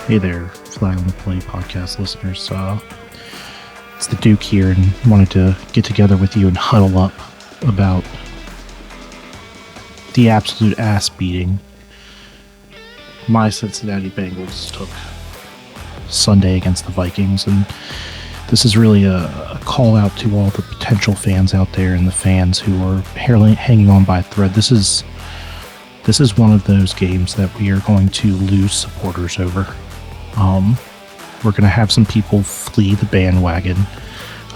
Hey there, Flag on the Play podcast listeners. It's the Duke here, and wanted to get together with you and huddle up about the absolute ass beating my Cincinnati Bengals took Sunday against the Vikings. And this is really a call out to all the potential fans out there and the fans who are hanging on by a thread. This is one of those games that we are going to lose supporters over. We're going to have some people flee the bandwagon.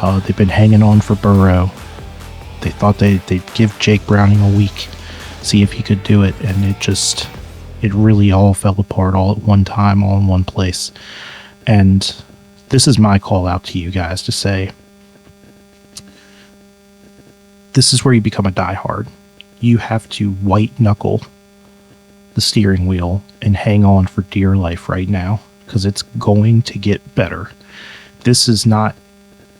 They've been hanging on for Burrow. They thought they'd give Jake Browning a week, see if he could do it, and it really all fell apart all at one time, all in one place. And this is my call out to you guys to say, this is where you become a diehard. You have to white knuckle the steering wheel and hang on for dear life right now, because it's going to get better. This is not,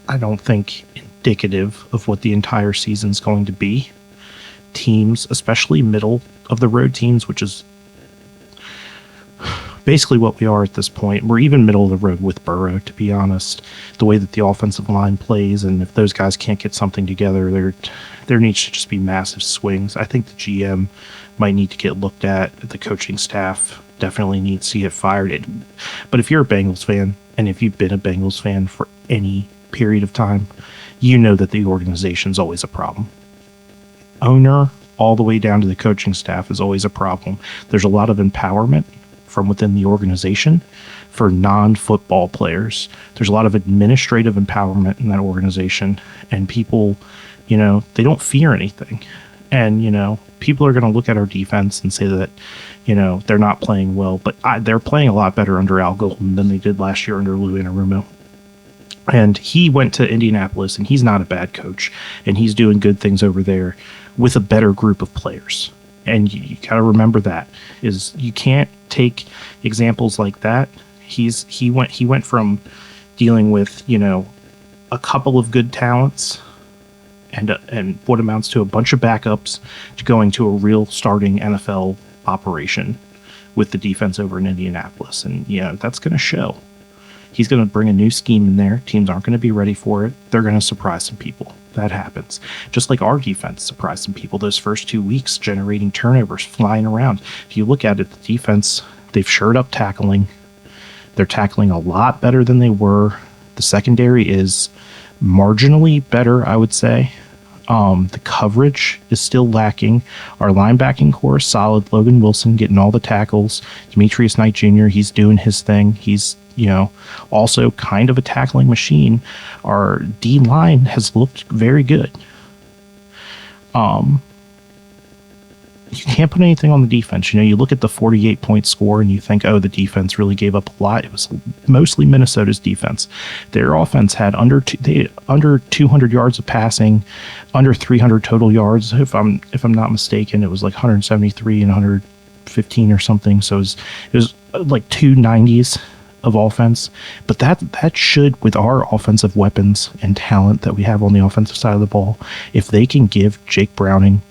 I don't think, indicative of what the entire season's going to be. Teams, especially middle of the road teams, which is basically what we are at this point. We're even middle of the road with Burrow, to be honest. The way that the offensive line plays, and if those guys can't get something together, there needs to just be massive swings. I think the GM might need to get looked at. The coaching staff definitely needs to get fired. But if you're a Bengals fan, and if you've been a Bengals fan for any period of time, you know that the organization's always a problem. Owner, all the way down to the coaching staff, is always a problem. There's a lot of empowerment from within the organization for non-football players. There's a lot of administrative empowerment in that organization, and people, they don't fear anything. And, people are going to look at our defense and say that, they're not playing well, but they're playing a lot better under Al Golden than they did last year under Lou Anarumo. And he went to Indianapolis, and he's not a bad coach, and he's doing good things over there with a better group of players. And you got to remember that is you can't take examples like that. He went from dealing with, a couple of good talents and what amounts to a bunch of backups to going to a real starting NFL operation with the defense over in Indianapolis. And, that's going to show. He's going to bring a new scheme in there. Teams aren't going to be ready for it. They're going to surprise some people. That happens. Just like our defense surprised some people those first 2 weeks, generating turnovers, flying around. If you look at it, the defense, they've shored up tackling. They're tackling a lot better than they were. The secondary is marginally better, I would say. The coverage is still lacking. Our linebacking core is solid. Logan Wilson getting all the tackles. Demetrius Knight Jr., he's doing his thing. He's, also kind of a tackling machine. Our D line has looked very good. You can't put anything on the defense. You look at the 48-point score and you think, oh, the defense really gave up a lot. It was mostly Minnesota's defense. Their offense had under 200 yards of passing, under 300 total yards. If I'm not mistaken, it was like 173 and 115 or something. So it was like 290s of offense. But that should, with our offensive weapons and talent that we have on the offensive side of the ball, if they can give Jake Browning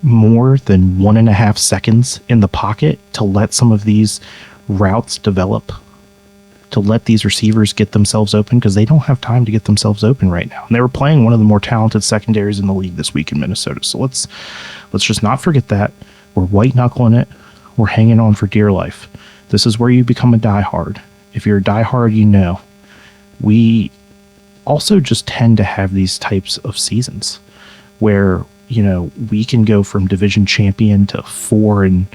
more than 1.5 seconds in the pocket to let some of these routes develop, to let these receivers get themselves open, because they don't have time to get themselves open right now. And they were playing one of the more talented secondaries in the league this week in Minnesota. So let's just not forget that. We're white knuckling it. We're hanging on for dear life. This is where you become a diehard. If you're a diehard, we also just tend to have these types of seasons where we can go from division champion to 4-win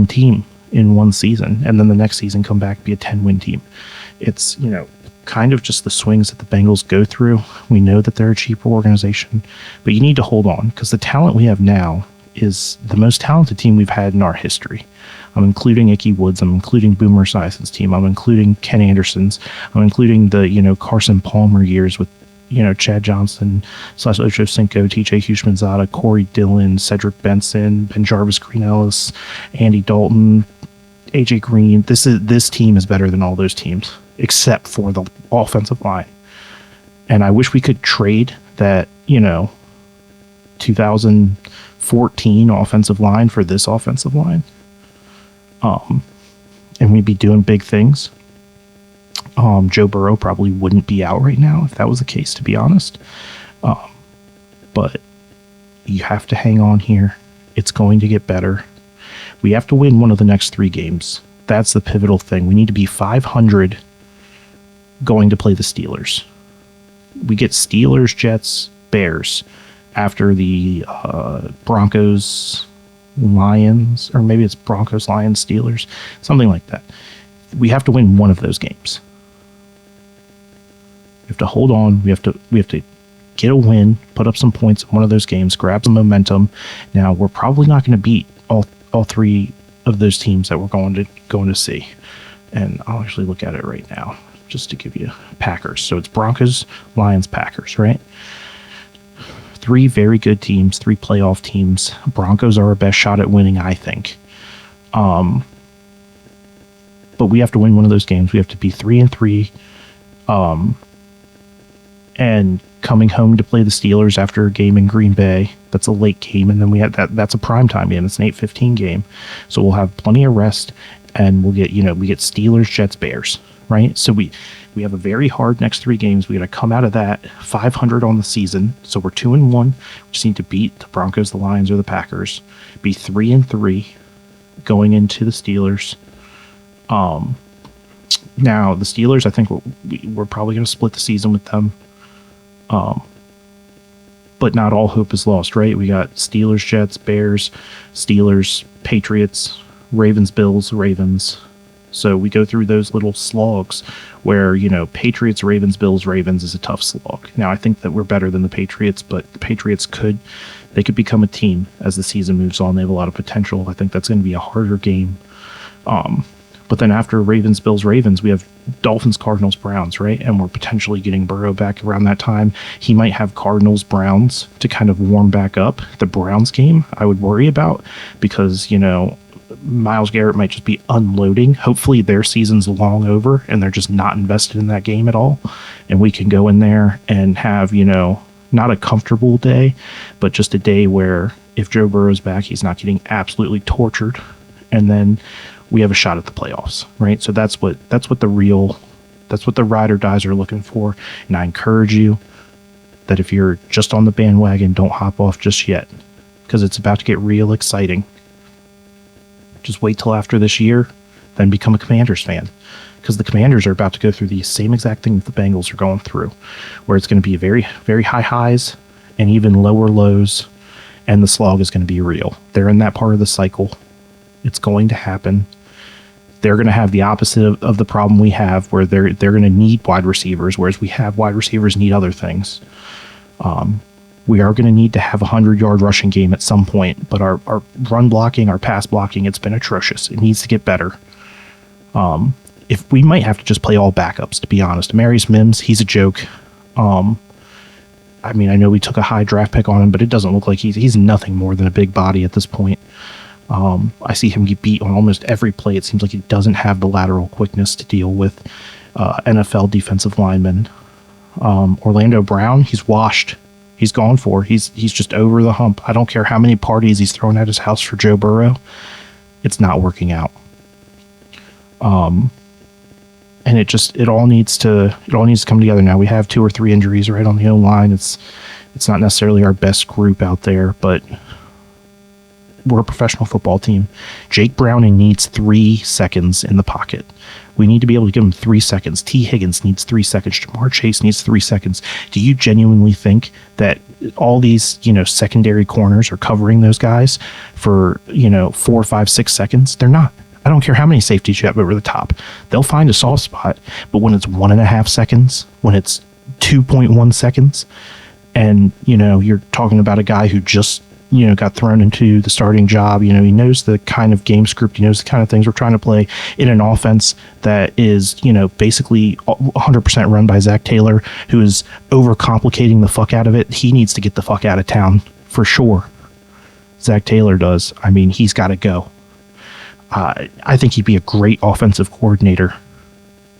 team in one season, and then the next season come back be a 10-win team. It's, kind of just the swings that the Bengals go through. We know that they're a cheaper organization, but you need to hold on, because the talent we have now is the most talented team we've had in our history. I'm including Ickey Woods. I'm including Boomer Esiason's team. I'm including Ken Anderson's. I'm including the, Carson Palmer years with, Chad Johnson / Ocho Cinco, TJ Hushmanzada, Corey Dillon, Cedric Benson, Ben Jarvis, Green Ellis, Andy Dalton, AJ Green. This team is better than all those teams, except for the offensive line. And I wish we could trade that, 2014 offensive line for this offensive line. And and we'd be doing big things, Joe Burrow probably wouldn't be out right now if that was the case, to be honest. But you have to hang on here. It's going to get better. We have to win one of the next 3 games. That's the pivotal thing. We need to be 500 going to play the Steelers. We get Steelers, Jets, Bears after the Broncos, Lions, or maybe it's Broncos, Lions, Steelers, something like that. We have to win one of those games. We have to hold on. We have to get a win, put up some points in one of those games, grab some momentum. Now, we're probably not going to beat all 3 of those teams that we're going to see. And I'll actually look at it right now just to give you Packers. So it's Broncos, Lions, Packers, right? 3 very good teams, 3 playoff teams. Broncos are our best shot at winning, I think. But we have to win one of those games. We have to be 3-3. And coming home to play the Steelers after a game in Green Bay, that's a late game, and then we had that's a primetime game. It's an 8:15 game, so we'll have plenty of rest, and we get Steelers, Jets, Bears, right? So we have a very hard next 3 games. We got to come out of that 500 on the season, so we're 2-1. We just need to beat the Broncos, the Lions, or the Packers. Be 3-3 going into the Steelers. Now the Steelers, I think we're probably going to split the season with them. But not all hope is lost, right? We got Steelers, Jets, Bears, Steelers, Patriots, Ravens, Bills, Ravens. So we go through those little slogs where, Patriots, Ravens, Bills, Ravens is a tough slog. Now, I think that we're better than the Patriots, but the Patriots could become a team as the season moves on. They have a lot of potential. I think that's going to be a harder game. But then after Ravens, Bills, Ravens, we have Dolphins, Cardinals, Browns, right? And we're potentially getting Burrow back around that time. He might have Cardinals, Browns to kind of warm back up. The Browns game, I would worry about because, Myles Garrett might just be unloading. Hopefully their season's long over and they're just not invested in that game at all. And we can go in there and have, not a comfortable day, but just a day where if Joe Burrow's back, he's not getting absolutely tortured. And then we have a shot at the playoffs, right? So that's what the ride or dies are looking for. And I encourage you that if you're just on the bandwagon, don't hop off just yet because it's about to get real exciting. Just wait till after this year, then become a Commanders fan because the Commanders are about to go through the same exact thing that the Bengals are going through, where it's going to be very, very high highs and even lower lows, and the slog is going to be real. They're in that part of the cycle. It's going to happen. They're going to have the opposite of the problem we have, where they're going to need wide receivers, whereas we have wide receivers need other things. We are going to need to have a 100-yard rushing game at some point, but our run blocking, our pass blocking, it's been atrocious. It needs to get better. If we might have to just play all backups, to be honest. Marius Mims, he's a joke. I know we took a high draft pick on him, but it doesn't look like he's nothing more than a big body at this point. I see him get beat on almost every play. It seems like he doesn't have the lateral quickness to deal with NFL defensive linemen. Orlando Brown, he's washed. He's gone for. He's just over the hump. I don't care how many parties he's thrown at his house for Joe Burrow. It's not working out. And it all needs to come together now. We have 2 or 3 injuries right on the O-line. It's not necessarily our best group out there, but we're a professional football team. Jake Browning needs 3 seconds in the pocket. We need to be able to give him 3 seconds. T. Higgins needs 3 seconds. Jamar Chase needs 3 seconds. Do you genuinely think that all these, secondary corners are covering those guys for, 4, 5, 6 seconds? They're not. I don't care how many safeties you have over the top. They'll find a soft spot. But when it's 1.5 seconds, when it's 2.1 seconds, and, you're talking about a guy who just got thrown into the starting job. He knows the kind of game script. He knows the kind of things we're trying to play in an offense that is, basically 100% run by Zach Taylor, who is overcomplicating the fuck out of it. He needs to get the fuck out of town for sure. Zach Taylor does. He's got to go. I think he'd be a great offensive coordinator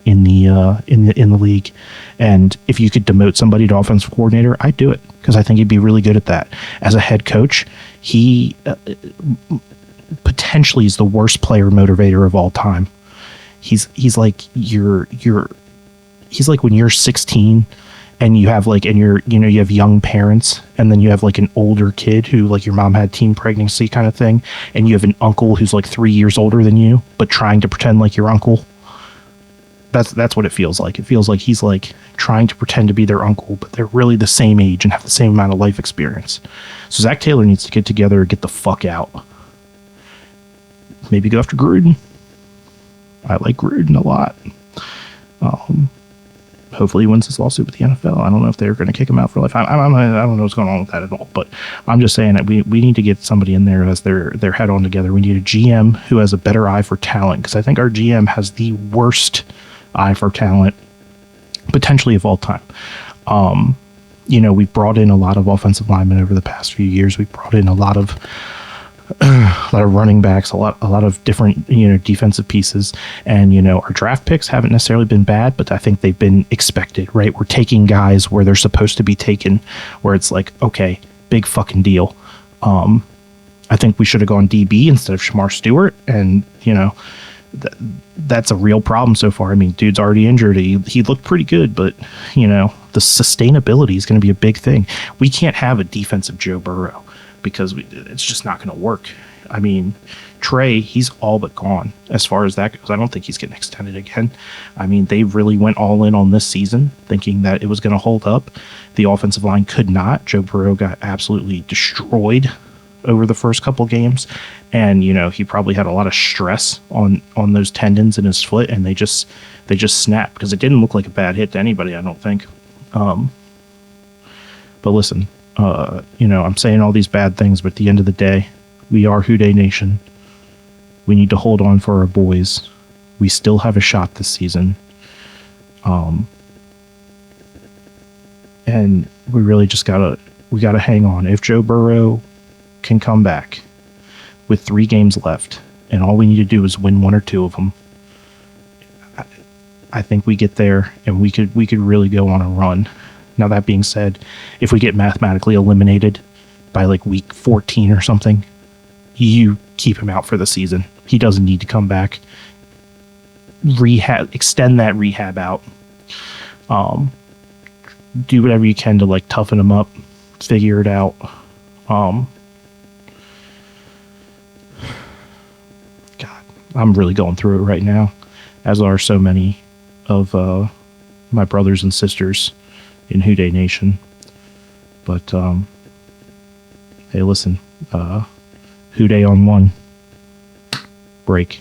in the league. And if you could demote somebody to offensive coordinator, I'd do it because I think he'd be really good at that. As a head coach, he potentially is the worst player motivator of all time. He's like he's like when you're 16 and you have like, and you have young parents, and then you have like an older kid who, like, your mom had teen pregnancy kind of thing, and you have an uncle who's like 3 years older than you but trying to pretend like your uncle. That's what it feels like. It feels like he's like trying to pretend to be their uncle, but they're really the same age and have the same amount of life experience. So Zach Taylor needs to get together and get the fuck out. Maybe go after Gruden. I like Gruden a lot. Hopefully he wins his lawsuit with the NFL. I don't know if they're going to kick him out for life. I don't know what's going on with that at all. But I'm just saying that we need to get somebody in there as their head on together. We need a GM who has a better eye for talent, because I think our GM has the worst eye for talent potentially of all time. We've brought in a lot of offensive linemen over the past few years. We've brought in a lot of running backs, a lot of different, defensive pieces. And, our draft picks haven't necessarily been bad, but I think they've been expected, right? We're taking guys where they're supposed to be taken, where it's like, okay, big fucking deal. I think we should have gone DB instead of Shamar Stewart. And, that's a real problem so far. I mean, dude's already injured. He looked pretty good, but, the sustainability is going to be a big thing. We can't have a defensive Joe Burrow, because it's just not going to work. I mean, Trey, he's all but gone as far as that goes. I don't think he's getting extended again. I mean, they really went all in on this season thinking that it was going to hold up. The offensive line could not. Joe Burrow got absolutely destroyed over the first couple games. And, he probably had a lot of stress on those tendons in his foot, and they just snapped, because it didn't look like a bad hit to anybody, I don't think. But listen, I'm saying all these bad things, but at the end of the day, we are Houday Nation. We need to hold on for our boys. We still have a shot this season. And we really just gotta hang on. If Joe Burrow can come back with 3 games left, and all we need to do is win 1 or 2 of them, I think we get there, and we could really go on a run. Now, that being said, if we get mathematically eliminated by like week 14 or something, you keep him out for the season. He doesn't need to come back. Extend that rehab out. Do whatever you can to like toughen him up, figure it out. God, I'm really going through it right now, as are so many of my brothers and sisters in Houday Nation. But hey, listen, Houday on 1 break.